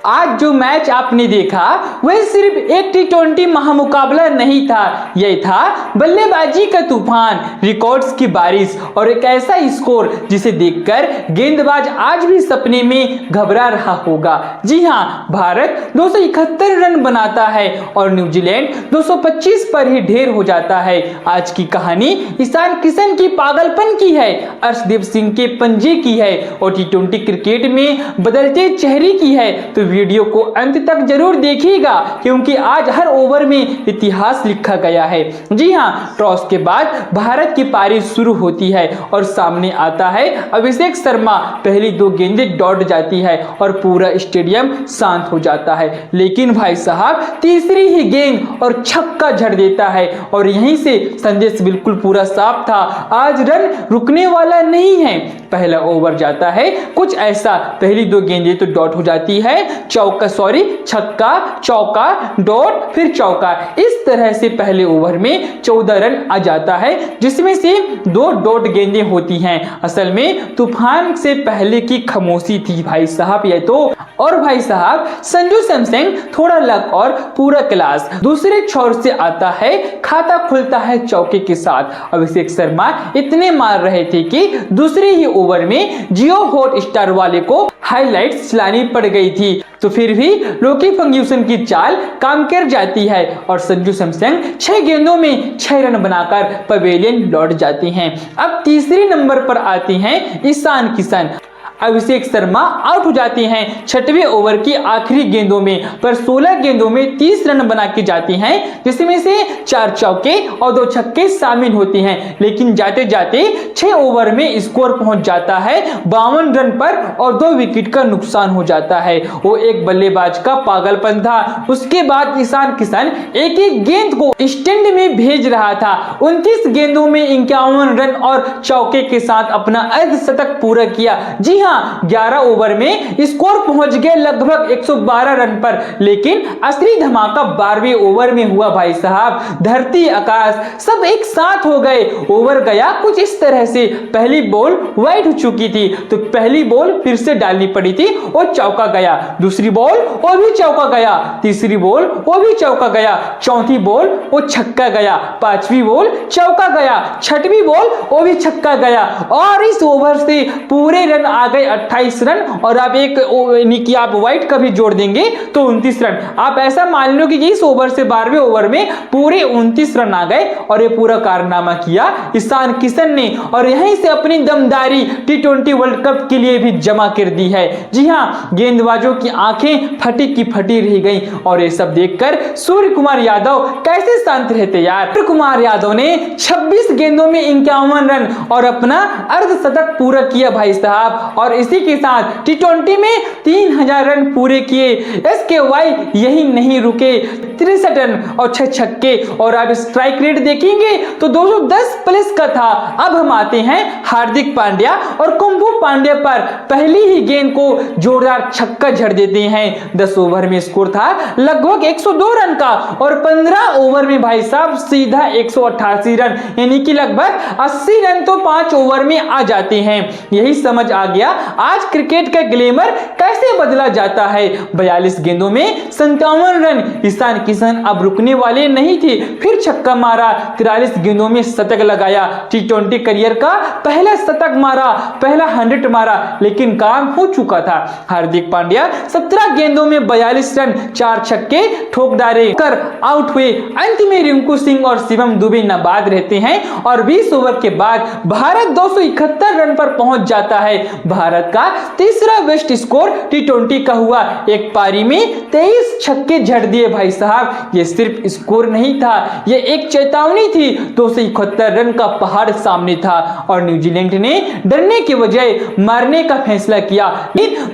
आज जो मैच आपने देखा वह सिर्फ एक टी20 महामुकाबला नहीं था, यह था बल्लेबाजी का तूफान, रिकॉर्ड्स की बारिश और एक ऐसा स्कोर जिसे देखकर गेंदबाज आज भी सपने में घबरा रहा होगा। जी हां, भारत 271 रन बनाता है और न्यूजीलैंड 225 पर ही ढेर हो जाता है। आज की कहानी ईशान किशन की पागलपन की है, अर्शदीप सिंह के पंजे की है और टी20 क्रिकेट में बदलते चेहरे की है। तो वीडियो को अंत तक जरूर देखिएगा क्योंकि आज हर ओवर में इतिहास लिखा गया है। जी हां, टॉस के बाद भारत की पारी शुरू होती है और सामने आता है अभिषेक शर्मा। पहली 2 गेंदें दौड़ जाती है और पूरा स्टेडियम शांत हो जाता है, लेकिन भाई साहब तीसरी ही गेंद और छक्का झड़ देता है और यहीं से संदेश बिल्कुल पूरा साफ था, आज रन रुकने वाला नहीं है। पहला ओवर जाता है कुछ ऐसा, पहली 2 गेंदें तो डॉट हो जाती है, छक्का चौका डॉट फिर चौका, इस तरह से पहले ओवर में 14 रन आ जाता है जिसमें से 2 डॉट गेंदें होती हैं। असल में तूफान से पहले की खामोशी थी भाई साहब ये तो। और भाई साहब संजू सैमसन थोड़ा लक और पूरा क्लास, दूसरे छोर से आता है, खाता खुलता है चौके के साथ। अभिषेक शर्मा इतने मार रहे थे कि दूसरे ही ओवर में जियो हॉटस्टार वाले को हाइलाइट्स चलानी पड़ गई थी, तो फिर भी लोकी फर्ग्यूसन की चाल काम कर जाती है और संजू सैमसन 6 गेंदों में 6 रन बनाकर पवेलियन लौट जाते हैं। अब तीसरे नंबर पर आते हैं ईशान किशन। अभिषेक शर्मा आउट हो जाते हैं 6वें ओवर की आखिरी गेंदों में, पर 16 गेंदों में 30 रन बना के जाते हैं जिसमें से 4 चौके और 2 छक्के शामिल होते हैं। लेकिन जाते जाते 6 ओवर में स्कोर पहुंच जाता है 52 रन पर और 2 विकेट का नुकसान हो जाता है। वो एक बल्लेबाज का पागलपन था। उसके बाद ईशान किशन एक एक गेंद को स्टैंड में भेज रहा था। 29 गेंदों में 51 रन और चौके के साथ अपना अर्धशतक पूरा किया। जी हां, 11 ओवर में स्कोर पहुंच गए लगभग 112 रन पर, लेकिन असली धमाका 12वें ओवर में हुआ भाई साहब। धरती आकाश सब एक साथ हो गए। ओवर गया कुछ इस तरह से, पहली बॉल वाइड हो चुकी थी तो पहली बॉल फिर से डालनी पड़ी थी और चौका गया, दूसरी बॉल वो भी चौका गया, तीसरी बॉल वो भी चौका गया, चौथी बॉल वो छक्का गया, 5वीं बॉल चौका गया, 6वीं बॉल वो भी छक्का गया और इस ओवर से पूरे रन आ गए 28 रन। और आप एक कि आप वाइट का भी जोड़ देंगे तो 29 रन। आप ऐसा मान लो कि इस ओवर से 12वें ओवर में पूरे 29 रन आ गए और ये पूरा कारनामा किया ईशान किशन ने और यहीं से अपनी दमदारी टी20 वर्ल्ड कप के लिए भी जमा कर दी है। जी हां, गेंदबाजों की आंखें फटी की फटी रह गई और ये सब देखकर सूर्य कुमार यादव कैसे शांत रहते यार। सूर्य कुमार यादव ने 26 गेंदों में 51 रन और अपना अर्धशतक पूरा किया भाई साहब और इसी के साथ टी20 में 3000 रन पूरे किए। एसकेवाई यही नहीं रुके, 63 रन और 6 छक्के और अब स्ट्राइक रेट देखेंगे तो 210 प्लस का था। अब हम आते हैं हार्दिक पांड्या और कुंभू पांड्या पर। पहली ही गेंद को जोरदार छक्का झड़ देते हैं। 10 ओवर में स्कोर था लगभग 102 रन का और 15 ओवर में भाई साहब सीधा 188 रन, यानी कि लगभग 80 रन तो 5 ओवर में आ जाते हैं। यही समझ आ गया आज क्रिकेट का ग्लैमर कैसे बदला जाता है। 42 गेंदों में 57 रन। ईशान किशन अब रुकने वाले नहीं थे, फिर छक्का मारा, 43 गेंदों में शतक लगाया, टी20 करियर का पहला शतक मारा, पहला 100 मारा, लेकिन काम हो चुका था। हार्दिक पांड्या 17 गेंदों में 42 रन, 4 छक्के ठोकदारे कर आउट हुए। अंत में रिंकू सिंह और शिवम दुबे नाबाद रहते हैं और 20 ओवर के बाद भारत 271 रन पर पहुंच जाता है। भारत का तीसरा बेस्ट स्कोर टी20 का हुआ। एक पारी में 23 छक्के झड़ दिए भाई साहब। ये सिर्फ स्कोर नहीं था, ये एक चेतावनी थी। 271 रन का पहाड़ सामने था और न्यूजीलैंड ने डरने के बजाय मारने का फैसला किया।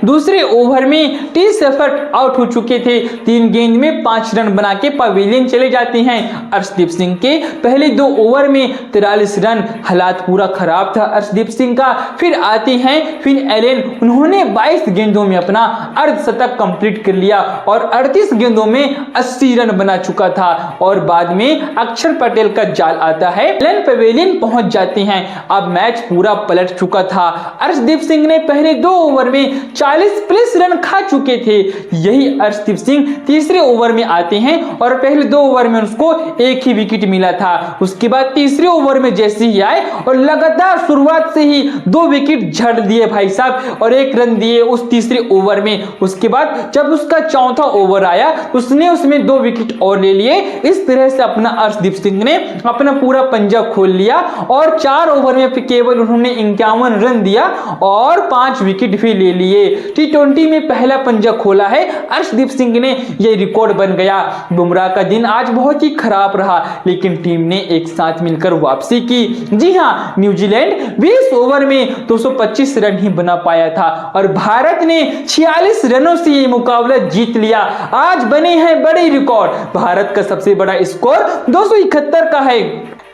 दूसरे ओवर में टी सेफर्ट आउट हो चुके थे। 3 गेंद में 5 रन बना के पवेलियन चले जाते हैं। अर्शदीप सिंह के पहले 2 ओवर में 43 रन। हालात पूरा खराब था अर्शदीप सिंह का। फिर आते हैं फिन एलन उन्होंने 22 गेंदों में अपना अर्धशतक कंप्लीट कर लिया और 38 गेंदों में 80 रन बना चुका था। और बाद में अक्षर पटेल का जाल आता है, एलन पवेलियन पहुंच जाते हैं। अब मैच पूरा पलट चुका था। अर्शदीप सिंह ने पहले 2 ओवर में 40 प्लस रन खा चुके थे। यही अर्शदीप सिंह तीसरे ओवर में आते हैं और पहले 2 ओवर में उसको एक ही विकेट मिला था। उसके बाद तीसरे ओवर में जैसे ही आए और लगातार शुरुआत से ही 2 विकेट झड़ दिए भाई साहब और 1 रन दिए उस तीसरे ओवर में। उसके बाद जब उसका चौथा ओवर आया उसने उसमें 2 विकेट और ले लिए। इस तरह से अपना अर्शदीप सिंह ने अपना पूरा पंजा खोल लिया और 4 ओवर में केवल उन्होंने 51 रन दिया और 5 विकेट भी ले लिए। T20 में पहला पंजा खोला है अर्शदीप सिंह ने, यह रिकॉर्ड बन गया। बुमराह का दिन आज बहुत ही खराब रहा लेकिन टीम ने एक साथ मिलकर वापसी की। जी हां, न्यूजीलैंड 20 ओवर में 225 रन ही बना पाया था और भारत ने 46 रनों से ये मुकाबला जीत लिया। आज बने हैं बड़े रिकॉर्ड। भारत का सबसे बड़ा स्कोर 271 का है।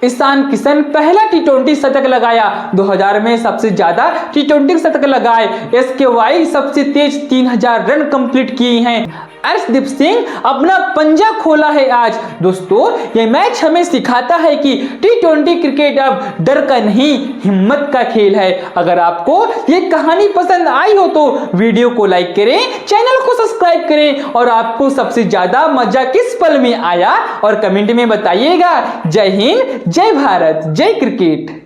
ईशान किशन पहला T20 शतक लगाया। 2000 में सबसे ज्यादा T20 शतक लगाए। SKY सबसे तेज 3000 रन कंप्लीट किए हैं। अर्शदीप सिंह अपना पंजा खोला है आज। दोस्तों, यह मैच हमें सिखाता है कि T20 क्रिकेट अब डर का नहीं हिम्मत का खेल है। अगर आपको यह कहानी पसंद आई हो तो वीडियो को लाइक करें, चैनल को सब्सक्राइब करें और आपको सबसे ज्यादा मजा किस पल में आया और कमेंट में बताइएगा। जय हिंद, जय भारत, जय क्रिकेट।